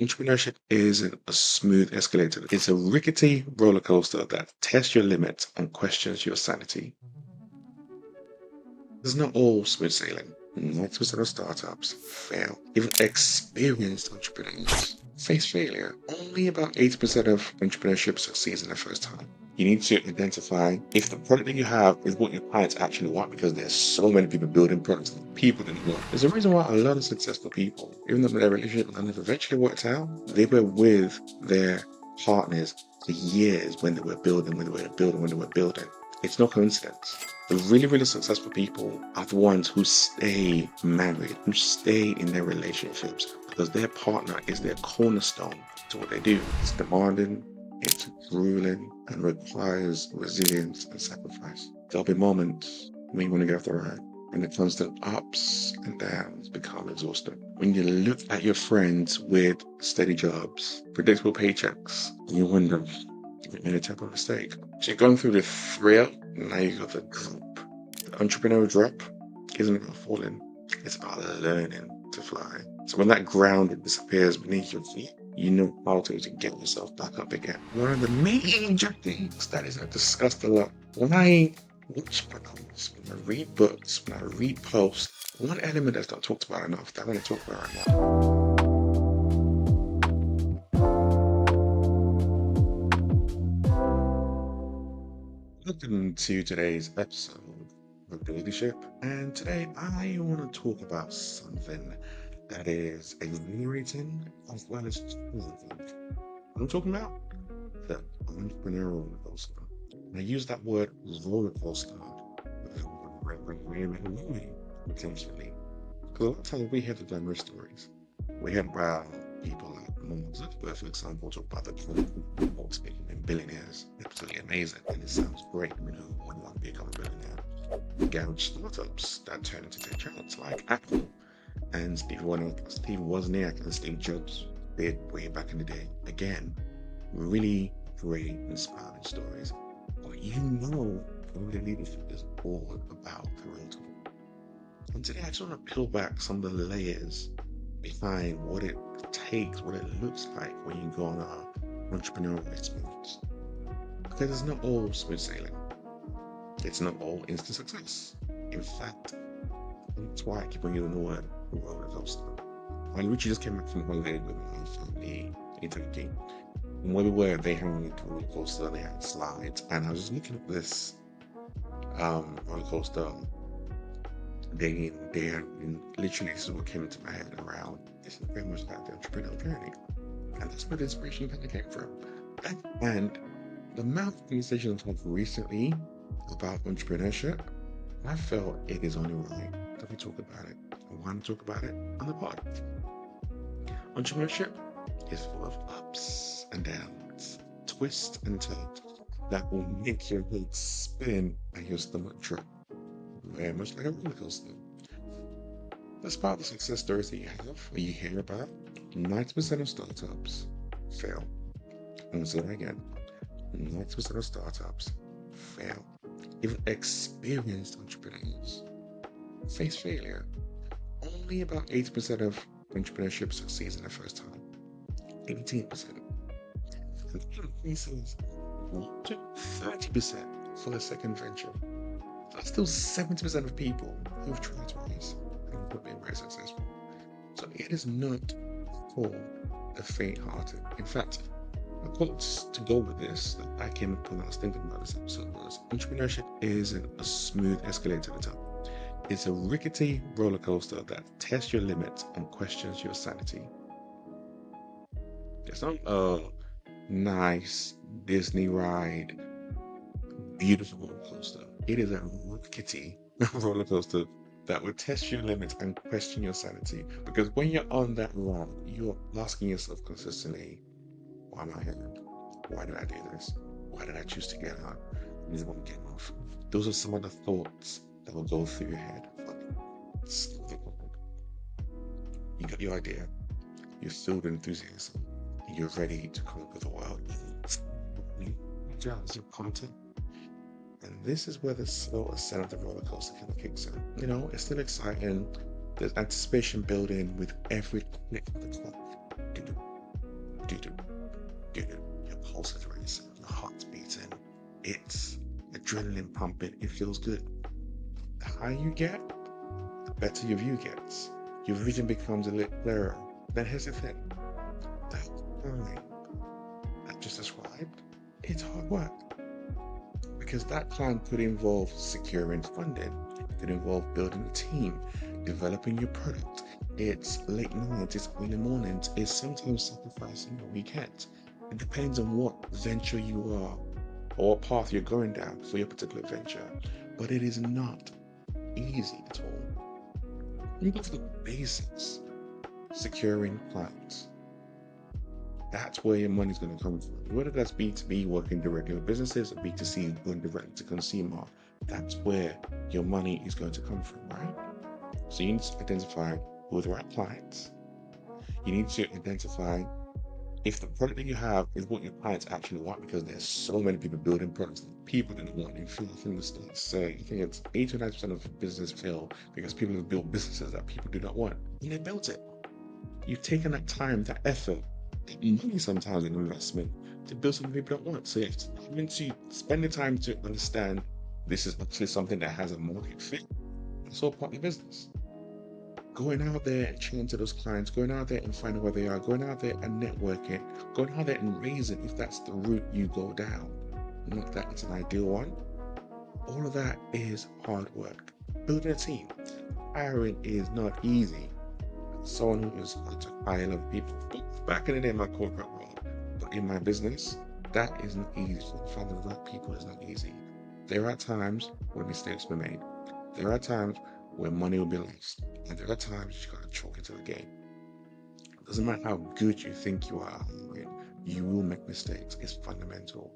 Entrepreneurship isn't a smooth escalator. It's a rickety roller coaster that tests your limits and questions your sanity. It's not all smooth sailing. 90% of startups fail. Even experienced entrepreneurs face failure. Only about 80% of entrepreneurship succeeds in the first time. You need to identify if the product that you have is what your clients actually want, because there's so many people building products that people didn't want. There's a reason why a lot of successful people, even though their relationship with them eventually worked out, they were with their partners for years when they were building, when they were building. It's no coincidence. The really, really successful people are the ones who stay married, who stay in their relationships, because their partner is their cornerstone to what they do. It's demanding, it's grueling, and requires resilience and sacrifice. There'll be moments when you want to get off the ride, and the constant ups and downs become exhausting. When you look at your friends with steady jobs, predictable paychecks, and you wonder, you made a type of mistake. So you're going through the thrill, now you got the drop. The entrepreneur drop isn't about falling, it's about learning to fly. So when that ground disappears beneath your feet, you know how to get yourself back up again. One of the major things that is discussed a lot when I watch podcasts, when I read books, when I read posts, one element that's not talked about enough that I want to talk about right now. Welcome to today's episode of Leadership, and today I want to talk about something that is exhilarating as well as challenging. I'm talking about the entrepreneurial roller coaster. And I use that word roller coaster very intentionally, because a lot of times we hear the glamorous stories. We hear about people like Mark Zuckerberg, for example, talk about the folks becoming billionaires. Absolutely amazing, and it sounds great. You know, when you want to become a billionaire, gouge startups that turn into tech giants like Apple and Steve Wozniak and Steve Jobs did way back in the day. Again, really great, inspiring stories. But early leadership is all about parental. And today I just want to peel back some of the layers behind what it takes, what it looks like when you go on an entrepreneurial experience. Because it's not all smooth sailing. It's not all instant success. In fact, that's why I keep on using the word roller coaster. I literally just came back from holiday with my family in Turkey. And where we were, they had a roller coaster, they had slides, and I was just looking at this roller coaster day in, day out, and literally this is what came into my head around. This is very much like the entrepreneurial journey. And that's where the inspiration kind of came from. And the amount of conversations I've had recently about entrepreneurship, I felt it is only right that we talk about it. I want to talk about it on the pod. Entrepreneurship is full of ups and downs, twists and turns that will make your head spin and your stomach drop. Very much like a roller coaster. That's part of the success stories that you have or you hear about. 90% of startups fail. I'm going to say that again. 90% of startups fail. Even experienced entrepreneurs face failure. Only about 80% of entrepreneurship succeeds in the first time. 18%. And that increases to 30% for the second venture. That's still 70% of people who've tried twice and have been very successful. So it is not for the faint-hearted. In fact, a quote to go with this that I came up when I was thinking about this episode was, entrepreneurship isn't a smooth escalator to the top. It's a rickety roller coaster that tests your limits and questions your sanity. It's not a nice Disney ride, beautiful roller coaster. It is a rickety roller coaster that will test your limits and question your sanity. Because when you're on that ride, you're asking yourself consistently, why am I here? Why did I do this? Why did I choose to get out? I just want to get off. Those are some of the thoughts that will go through your head. You got your idea, you're filled with enthusiasm, you're ready to conquer the world. Your content. And this is where the slow ascent of the roller coaster kind of kicks in. You know, it's still exciting. There's anticipation building with every click of the clock. Your pulse is racing, your heart's beating, it's adrenaline pumping, it feels good. The higher you get, the better your view gets. Your vision becomes a little clearer. Then here's the thing, that time I just described, it's hard work. Because that plan could involve securing funding, it could involve building a team, developing your product. It's late nights, it's early mornings, it's sometimes sacrificing your weekends. It depends on what venture you are or what path you're going down for your particular venture. But it is not easy at all. You go to the basics, securing clients. That's where your money's going to come from. Whether that's B2B, working directly with businesses, or B2C, going directly to consumer, that's where your money is going to come from, right? So you need to identify who are the right clients. You need to identify if the product that you have is what your clients actually want, because there's so many people building products that people don't want. In fact, from the States say, I think it's 8 to 9% of businesses fail because people have built businesses that people do not want. And they built it. You've taken that time, that effort, that money sometimes in investment to build something people don't want. So you have to spend the time to understand this is actually something that has a market fit. It's all part of the business. Going out there and chatting to those clients, going out there and finding where they are, going out there and networking, going out there and raising if that's the route you go down. Not that it's an ideal one. All of that is hard work. Building a team. Hiring is not easy. Someone who is going to hire a lot of people. Back in the day in my corporate world, but in my business, that isn't easy. Finding the right people is not easy. There are times when mistakes were made. There are times where money will be lost. And there are times you gotta chalk into the game. It doesn't matter how good you think you are, you will make mistakes. It's fundamental.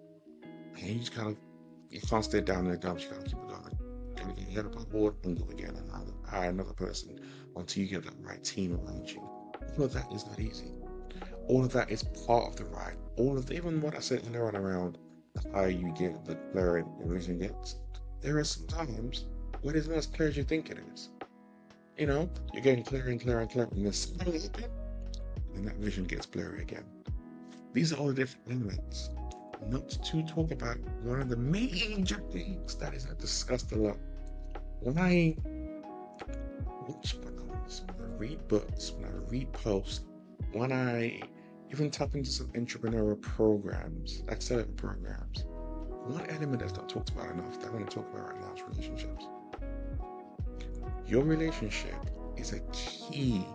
And you just you can't stay down in the dumps, you gotta keep it going. You gotta get up on board and go again and hire another person until you get that right team around you. All of that is not easy. All of that is part of the ride. Even what I said earlier on around the higher you get, the clearer your vision gets. There are some times where it's not as clear as you think it is. You're getting clearer and clearer and clearer, and then that vision gets blurry again. These are all the different elements. Not to talk about one of the major things that is not discussed a lot. When I watch videos, when I read books, when I read posts, when I even tap into some entrepreneurial programs, accelerator programs, one element that's not talked about enough that I want to talk about right now is relationships. Your relationship is a key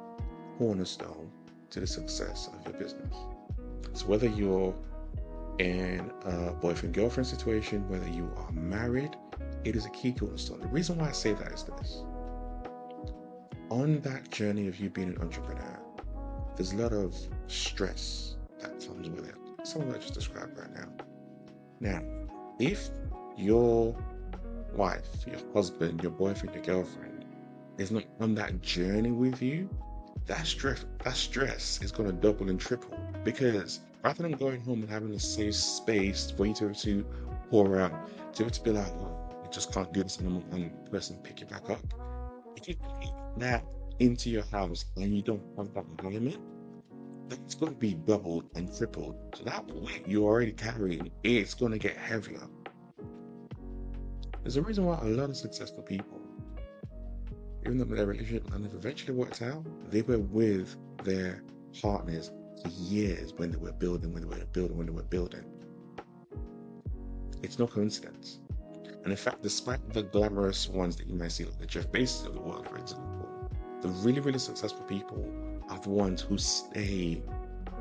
cornerstone to the success of your business. So whether you're in a boyfriend-girlfriend situation, whether you are married, it is a key cornerstone. The reason why I say that is this. On that journey of you being an entrepreneur, there's a lot of stress that comes with it. Some of that I just described right now. Now, if your wife, your husband, your boyfriend, your girlfriend is not on that journey with you, that stress is going to double and triple, because rather than going home and having a safe space for you to pour out, to be like, oh, you just can't do this anymore, and the person pick you back up. If you take that into your house and you don't have that environment, that's going to be doubled and tripled. So that weight you're already carrying, it's going to get heavier. There's a reason why a lot of successful people, even though their relationship eventually worked out, they were with their partners for years when they were building. It's no coincidence. And in fact, despite the glamorous ones that you might see, like the Jeff Bezos of the world, for example, the really, really successful people are the ones who stay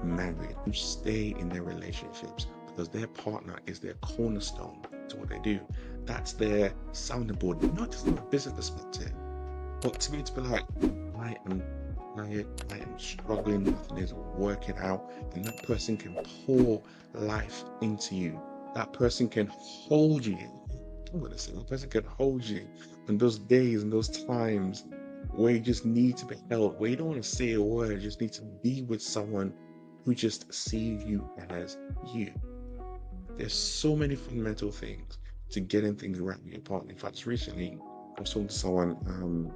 married, who stay in their relationships, because their partner is their cornerstone to what they do. That's their sounding board, not just from a business perspective, but to be like, I am struggling, nothing is working out, and that person can pour life into you. That person can hold you. That person can hold you in those days and those times where you just need to be held, where you don't want to say a word, you just need to be with someone who just sees you as you. There's so many fundamental things to getting things right with your partner. In fact, recently, I was talking to someone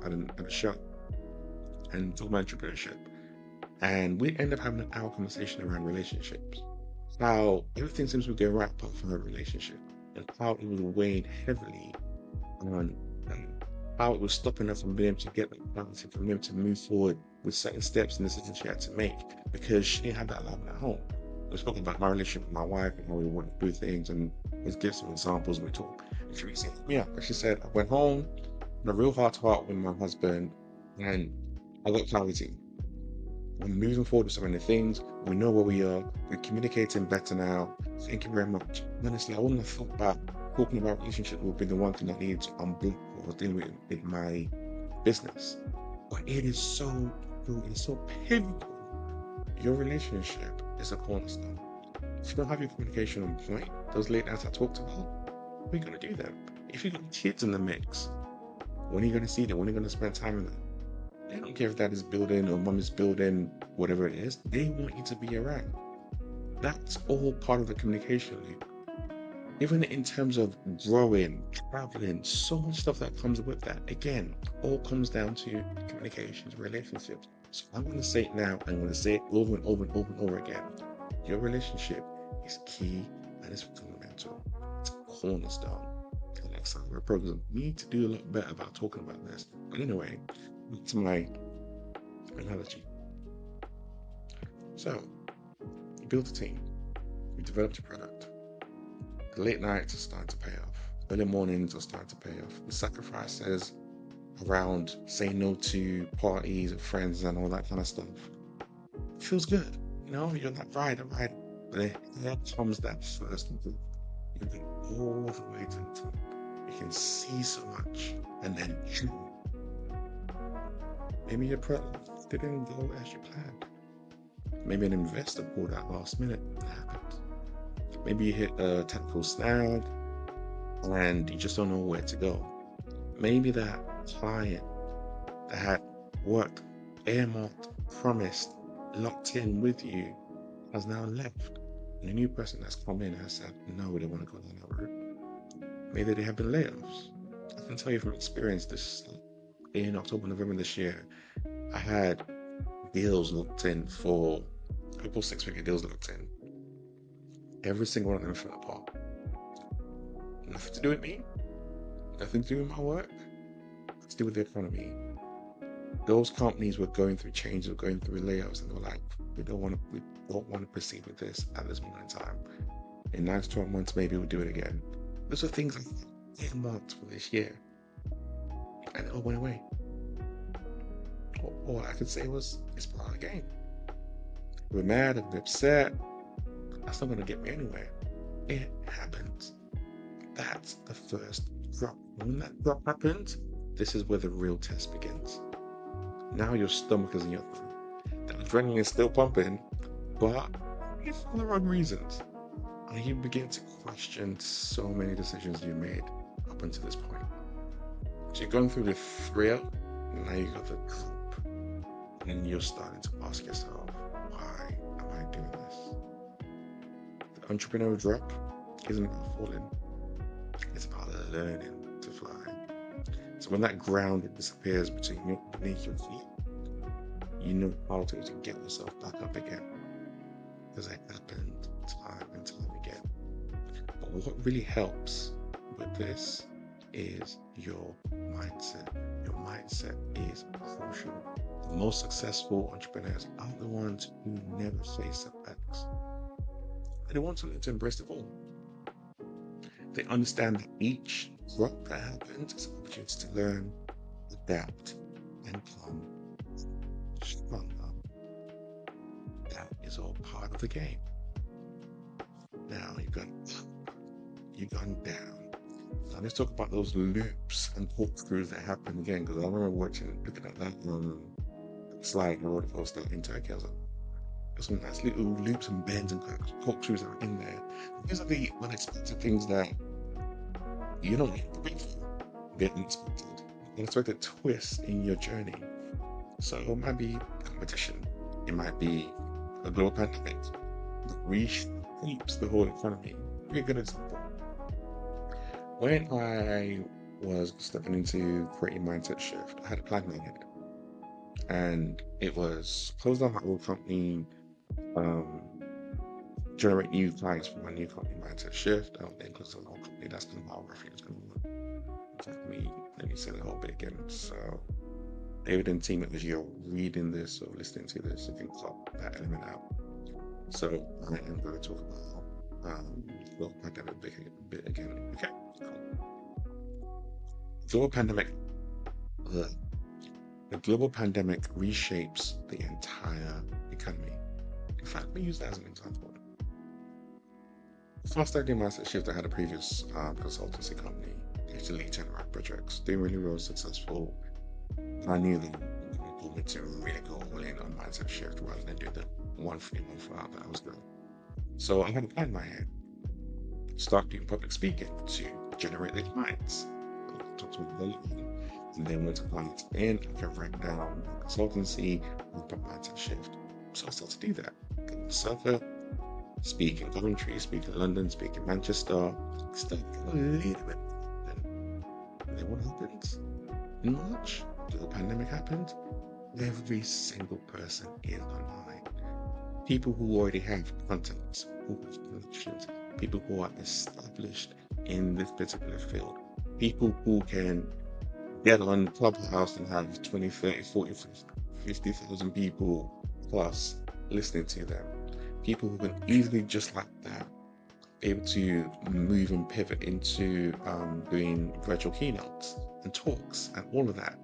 at a show and talking about entrepreneurship. And we end up having an hour conversation around relationships. How everything seems to be going right apart from her relationship, and how it was weighing heavily on how it was stopping her from being able to get that clarity, from being able to move forward with certain steps and decisions she had to make because she didn't have that love at home. We spoke about my relationship with my wife and how we want to do things, and let's give some examples. We talk. And she was saying, yeah, she said, I went home in a real heart to heart with my husband, and I got clarity. We're moving forward with so many things. We know where we are. We're communicating better now. Thank you very much. Honestly, I wouldn't have thought about talking about relationship would be the one thing I need to unblock or deal with in my business. But it is so true. It's so pivotal. Your relationship is a cornerstone. If you don't have your communication on point, those late nights I talked about, what are you going to do then? If you've got kids in the mix, when are you going to see them? When are you going to spend time with them? They don't care if dad is building or mom is building, whatever it is. They want you to be around. That's all part of the communication loop. Even in terms of growing, traveling, so much stuff that comes with that. Again, all comes down to communications, relationships. So I'm going to say it now. I'm going to say it over and over and over and over again. Your relationship is key and it's fundamental. It's a cornerstone. The next time we're programmed, we need to do a lot better about talking about this. But anyway, back to my analogy. So, you built a team, you developed a product. The late nights are starting to pay off. Early mornings are starting to pay off. The sacrifices around saying no to parties and friends and all that kind of stuff. It feels good. You're like, right. But then here comes that first move. You get all the way to the top. You can see so much. And then maybe your product didn't go as you planned. Maybe an investor pulled out last minute. That happens. Maybe you hit a technical snag and you just don't know where to go. Maybe that client that had worked, earmarked, promised, locked in with you has now left. And a new person that's come in has said, no, we don't want to go down that route. Maybe there have been layoffs. I can tell you from experience this in October, November this year, I had deals locked in for a couple 6-figure deals locked in. Every single one of them fell apart. Nothing to do with me, nothing to do with my work, to do with the economy. Those companies were going through change, were going through layoffs, and they were like, we don't want to proceed with this at this moment in time. In 9 to 12 months, maybe we'll do it again. Those are things I earmarked for this year. And it all went away. All I could say was, it's part of the game. We're mad, I'm upset. That's not going to get me anywhere. It happens. That's the first drop. When that drop happens, this is where the real test begins. Now your stomach is in your throat. The adrenaline is still pumping, but it's for the wrong reasons. And you begin to question so many decisions you made up until this point. So you're going through the thrill, now you got the drop. And then you're starting to ask yourself, why am I doing this? The entrepreneurial drop isn't about falling. It's about learning to fly. So when that ground disappears beneath your feet, you know how to get yourself back up again. Because it happened time and time again. But what really helps with this is your mindset. Your mindset is crucial. The most successful entrepreneurs are the ones who never face setbacks. They want to embrace the fall. They understand that each drop that happens is an opportunity to learn, adapt, and come stronger. That is all part of the game. Now you've gone up, you've gone down. Now let's talk about those loops and walkthroughs that happen again, because I remember looking at that slide and roller coaster in Tokyo. There's some nice little loops and bends and corkscrews that are in there. These are the unexpected things that you don't need to prepare for. Get unexpected twists in your journey. So it might be competition. It might be a global pandemic that reshapes the whole economy. Be a good example. When I was stepping into creating mindset shift, I had a plan in my head. and it was close down my old company, um, generate new clients for my new company, mindset shift. Then close down my old company. That's kind of how everything's going to work. Let me say the whole bit again. So, David and team, as you're reading this or listening to this, you can cut that element out. So, I am going to talk about global pandemic bit again. Okay, cool. Global pandemic. The global pandemic reshapes the entire economy. In fact, let me use that as an example. Before I started doing mindset shift, I had a previous consultancy company. I used to lead 10 projects, doing really well, successful. I knew that it would me to really go all in on mindset shift rather than do the 1 3 month route that I was doing. So I had a plan in my head. Start doing public speaking to generate the clients. Talk to them, and then once clients in, I can write down consultancy and put mindset shift. So I started to do that. Circuit, speak in Coventry, speak in London, speak in Manchester, stuff a little bit. And then what happens? In March, the pandemic happened. Every single person is online. People who already have contacts, who have connections, people who are established in this particular field, people who can get on Clubhouse and have 20, 30, 40, 50,000 people plus listening to them. People who can easily, just like that, be able to move and pivot into doing virtual keynotes and talks and all of that.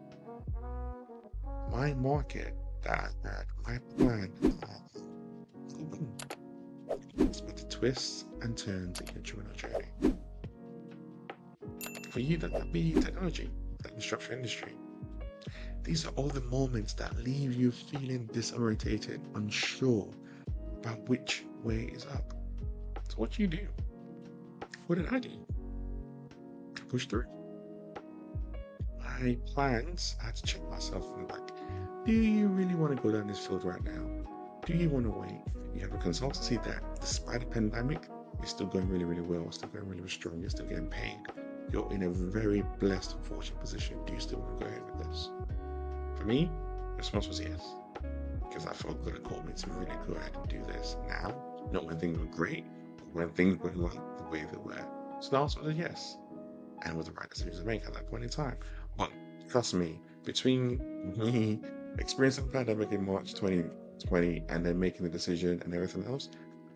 My market that I had, my plan, with the twists and turns that get you on a journey. For you, that might be technology, the construction industry. These are all the moments that leave you feeling disorientated, unsure about which way is up. So what do? What did I do? Push through. My plans, I had to check myself and like, do you really want to go down this field right now? Do you want to wait? You have a consultancy that, despite the pandemic, is still going really, really well, still going really, really strong, you're still getting paid. You're in a very blessed and fortunate position. Do you still want to go ahead with this? For me, the response was yes. Because I felt God had called me to really go ahead and do this now, not when things were great, but when things were like the way they were. So the answer was yes. And was the right decision to make at that point in time. But trust me, between me experiencing the pandemic in March 2020 and then making the decision and everything else,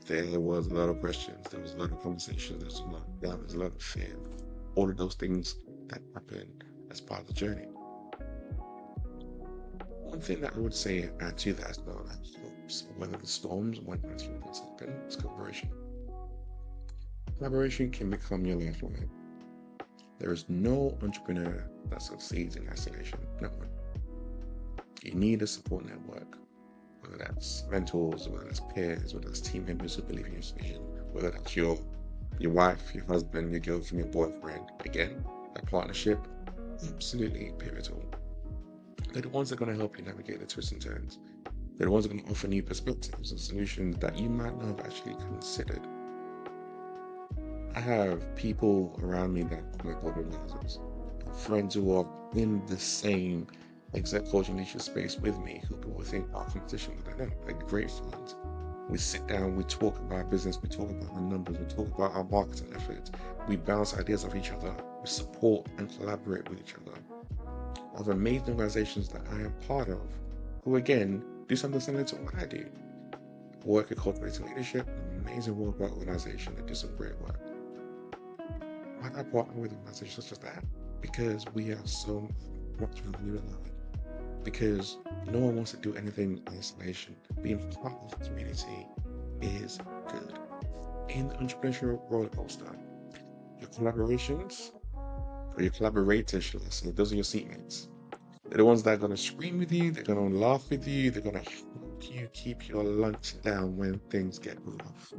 there was a lot of questions, there was a lot of conversations, there was a lot of doubt, there was a lot of fear. All of those things that happened as part of the journey. One thing that I would say add to that as well, that helps weather the storms when things happen, is collaboration. Collaboration can become your lifeline. There is no entrepreneur that succeeds in isolation. No one. You need a support network, whether that's mentors, whether that's peers, whether that's team members who believe in your vision, whether that's your wife, your husband, your girlfriend, your boyfriend. Again, that partnership, absolutely pivotal. They're the ones that are going to help you navigate the twists and turns. They're the ones that are going to offer new perspectives and solutions that you might not have actually considered. I have people around me that call me organizers, friends who are in the same exact coaching leadership space with me, who people think our competition, but I know they're great friends. We sit down, we talk about business, we talk about our numbers, we talk about our marketing efforts, we bounce ideas off each other, we support and collaborate with each other. I have amazing organizations that I am part of, who again do something similar to what I do. I work at Cultivating Leadership, an amazing worldwide organization that does some great work. Why do I partner with organizations such as that? Because we are so much really aligned. Because no one wants to do anything in isolation. Being part of the community is good. In the entrepreneurial roller coaster, your collaborations, or your collaborators, should I say, those are your seatmates. They're the ones that are going to scream with you, they're going to laugh with you, they're going to help you keep your lunch down when things get rough.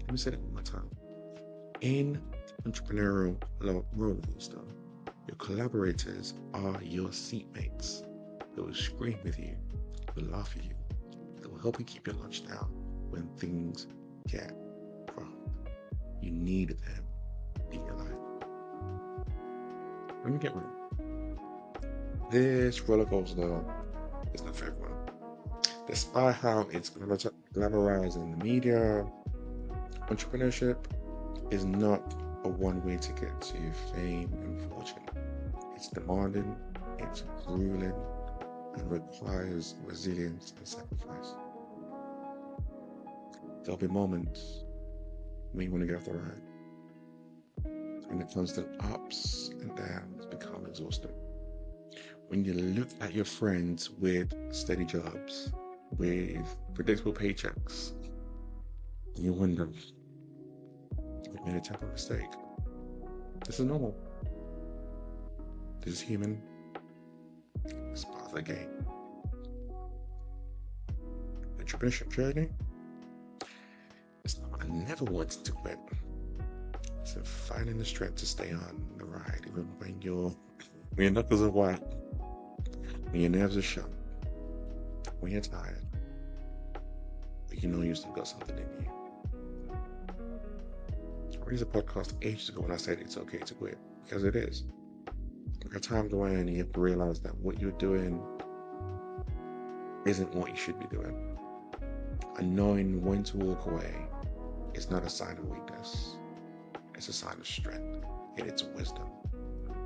Let me say that one more time. In entrepreneurial roller coaster, your collaborators are your seatmates. They will scream with you, they will laugh at you, they will help you keep your lunch down when things get rough. You need them in your life. Let me get real. This roller coaster It's not for everyone. Despite how it's glamorized in the media, entrepreneurship is not a one-way ticket to fame and fortune. It's demanding, it's grueling, and requires resilience and sacrifice. There'll be moments when you want to get off the ride, and the constant ups and downs become exhausting. When you look at your friends with steady jobs, with predictable paychecks, and you wonder, have I made a temporary mistake? This is normal. This is human. It's part of the game. The entrepreneurship journey, it's not I never wanted to quit. It's finding the strength to stay on the ride even when your knuckles are white, when your nerves are shot, when you're tired, but you know you still got something in you. I released a podcast ages ago when I said it's okay to quit, because it is. There are times when you have to realize that what you're doing isn't what you should be doing. And knowing when to walk away is not a sign of weakness. It's a sign of strength, and it's wisdom.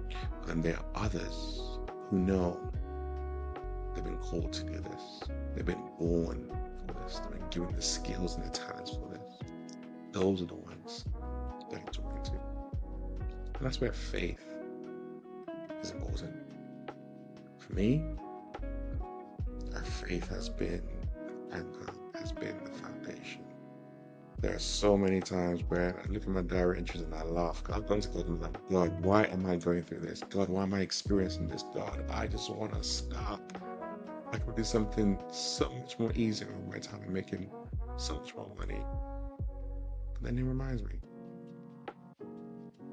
But then there are others who know they've been called to do this. They've been born for this. They've been given the skills and the talents for this. Those are the ones that I'm talking to. And that's where faith is important. For me, our faith has been anchor, has been the foundation. There are so many times where I look at my diary entries and I laugh. I've gone to God and I'm like, God, why am I going through this? God, why am I experiencing this? God, I just want to stop. I could do something so much more easier with my time and making so much more money. But then it reminds me,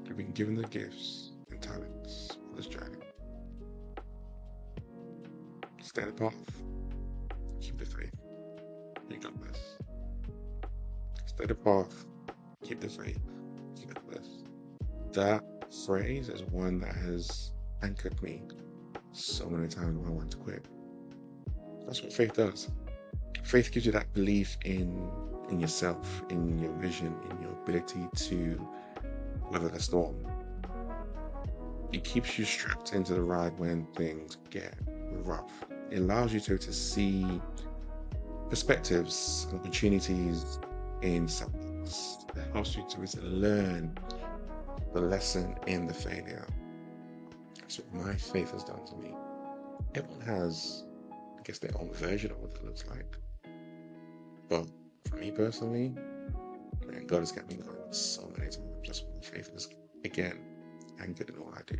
you've been given the gifts and talents for this journey. Stay the path. Keep the faith. You got this. Stay the path. Keep the faith. You got this. That phrase is one that has anchored me so many times when I want to quit. That's what faith does. Faith gives you that belief in yourself, in your vision, in your ability to weather the storm. It keeps you strapped into the ride when things get rough. It allows you to see perspectives and opportunities in setbacks. It helps you to learn the lesson in the failure. That's what my faith has done to me. Everyone has, I guess, their own version of what it looks like. But for me personally, man, God has kept me going so many times. That's what my faith is, again, anchored in all I do.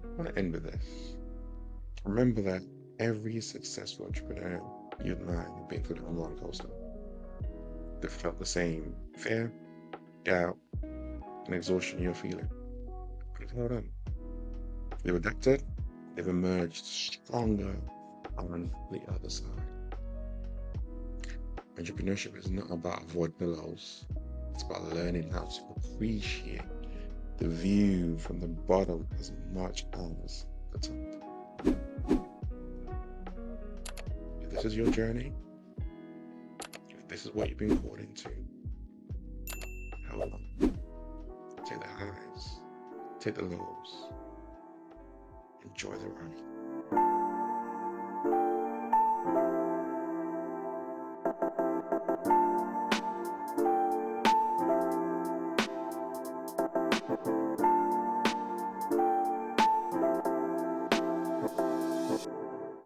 I want to end with this. Remember that every successful entrepreneur you admire have been through the roller coaster. They've felt the same fear, doubt, and exhaustion you're feeling. But they've held on. They've adapted. They've emerged stronger on the other side. Entrepreneurship is not about avoiding the lows. It's about learning how to appreciate the view from the bottom as much as the top. If this is your journey, if this is what you've been called into, hold on. Take the highs, take the lows, enjoy the ride.